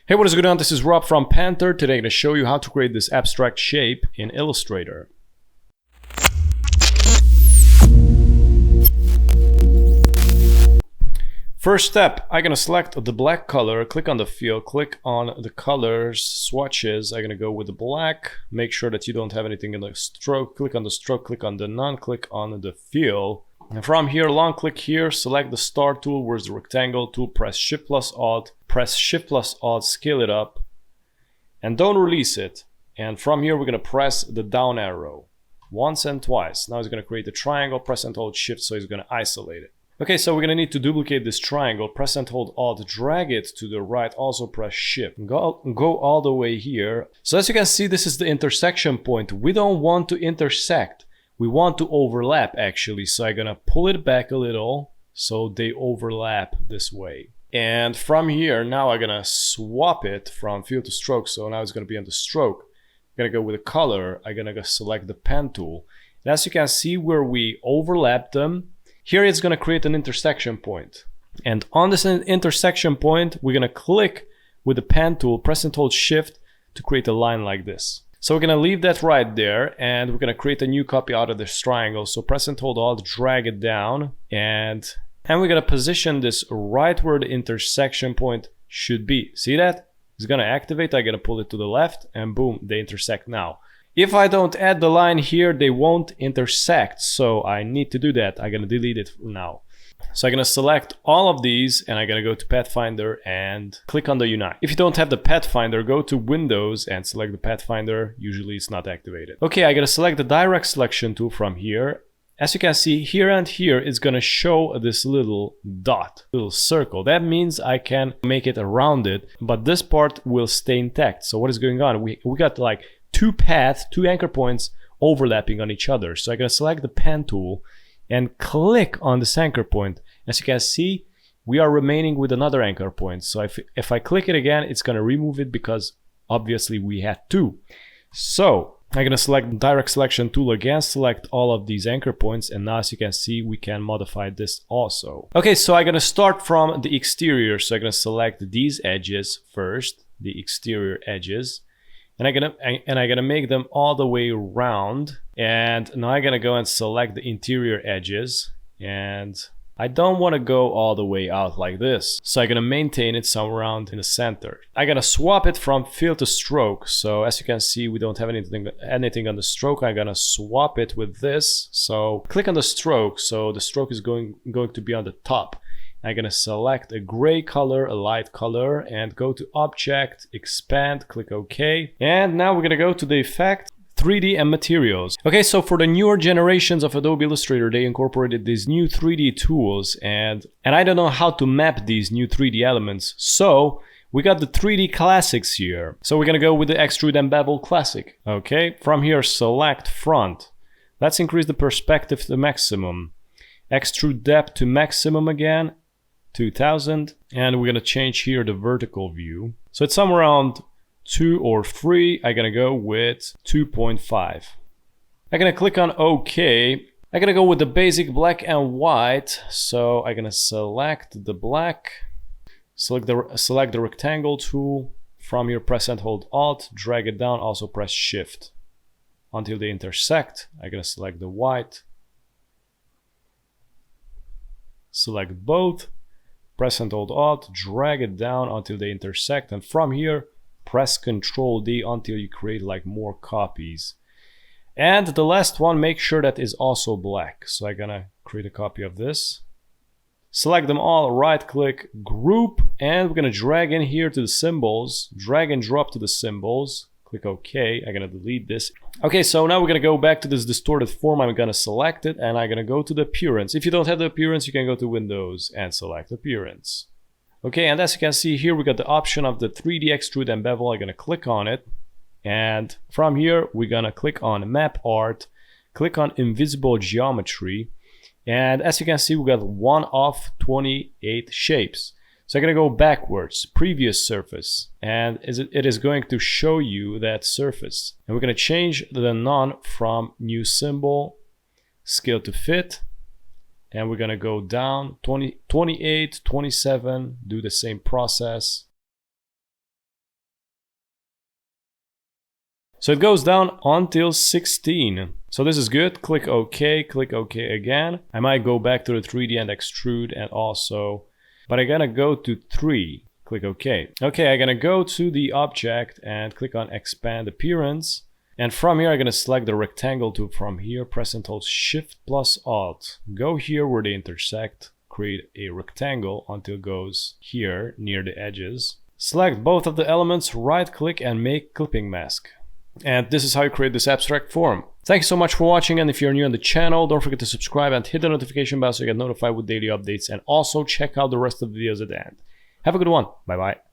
Hey, what is going on? This is Rob from Panther. Today I'm going to show you how to create this abstract shape in Illustrator. First step, I'm going to select the black color, click on the field, click on the colors, swatches. I'm going to go with the black. Make sure that you don't have anything in the stroke. Click on the stroke, click on the none, click on the fill. And from here, long click here, select the star tool, where's the rectangle tool, press Shift plus Alt, scale it up, and don't release it. And from here, we're going to press the down arrow once and twice. Now it's going to create a triangle, press and hold Shift, so it's going to isolate it. Okay, so we're going to need to duplicate this triangle, press and hold Alt, drag it to the right, also press Shift. Go all the way here. So as you can see, this is the intersection point. We don't want to intersect. We want to overlap actually, so I'm gonna pull it back a little so they overlap this way. And from here, now I'm gonna swap it from fill to stroke, so now it's gonna be on the stroke. I'm gonna go with the color, I'm gonna go select the pen tool. And as you can see where we overlap them, here it's gonna create an intersection point. And on this intersection point, we're gonna click with the pen tool, press and hold Shift to create a line like this. So we're going to leave that right there, and we're going to create a new copy out of this triangle. So press and hold Alt, drag it down, and we're going to position this right where the intersection point should be. See that? It's going to activate. I'm going to pull it to the left, and boom, they intersect now. If I don't add the line here, they won't intersect. So I need to do that. I'm going to delete it now. So I'm going to select all of these, and I'm going to go to Pathfinder and click on the Unite. If you don't have the Pathfinder, go to Windows and select the Pathfinder. Usually it's not activated. Okay, I'm going to select the Direct Selection tool from here. As you can see, here and here it's going to show this little dot, little circle. That means I can make it around it, but this part will stay intact. So what is going on? We got like two anchor points overlapping on each other. So I'm going to select the Pen tool and click on this anchor point. As you can see, we are remaining with another anchor point. So if I click it again, it's going to remove it because obviously we had two. So I'm going to select Direct Selection tool again, select all of these anchor points, and now as you can see, we can modify this also. Okay, so I'm going to start from the exterior. So I'm going to select these edges first, the exterior edges. And I'm gonna make them all the way around. And now I'm gonna go and select the interior edges. And I don't want to go all the way out like this. So I'm gonna maintain it somewhere around in the center. I'm gonna swap it from fill to stroke. So as you can see, we don't have anything on the stroke. I'm gonna swap it with this. So click on the stroke. So the stroke is going to be on the top. I'm going to select a gray color, a light color, and go to Object, Expand, click OK. And now we're going to go to the Effect, 3D and Materials. Okay, so for the newer generations of Adobe Illustrator, they incorporated these new 3D tools, and I don't know how to map these new 3D elements. So we got the 3D classics here. So we're going to go with the Extrude and Bevel Classic. Okay, from here, select Front. Let's increase the perspective to maximum. Extrude depth to maximum again. 2000, and we're going to change here the vertical view. So it's somewhere around 2 or 3. I'm going to go with 2.5. I'm going to click on OK. I'm going to go with the basic black and white. So I'm going to select the black, select the rectangle tool. From here, press and hold Alt, drag it down, also press Shift until they intersect. I'm going to select the white, select both. Press and hold Alt, drag it down until they intersect, and from here, press Ctrl D until you create like more copies. And the last one, make sure that is also black. So I'm gonna create a copy of this. Select them all, right click, group, and we're gonna drag in here to the symbols, drag and drop to the symbols. Click OK. I'm gonna delete this. Okay, so now we're gonna go back to this distorted form. I'm gonna select it and I'm gonna go to the appearance. If you don't have the appearance, you can go to Windows and select appearance. Okay, and as you can see here, we got the option of the 3D extrude and bevel. I'm gonna click on it, and from here we're gonna click on Map Art, click on Invisible Geometry, and as you can see, we got 1 of 28 shapes. So I'm going to go backwards, previous surface, and it is going to show you that surface. And we're going to change the none from new symbol, scale to fit, and we're going to go down 20, 28, 27, do the same process. So it goes down until 16. So this is good. Click OK, click OK again. I might go back to the 3D and extrude and also, but I'm gonna go to 3. Click OK. Okay, I'm gonna go to the object and click on expand appearance. And from here, I'm gonna select the rectangle tool from here, press and hold Shift plus Alt. Go here where they intersect, create a rectangle until it goes here near the edges. Select both of the elements, right click and make clipping mask. And this is how you create this abstract form. Thank you so much for watching, and if you're new on the channel, don't forget to subscribe and hit the notification bell so you get notified with daily updates, and also check out the rest of the videos at the end. Have a good one. Bye bye.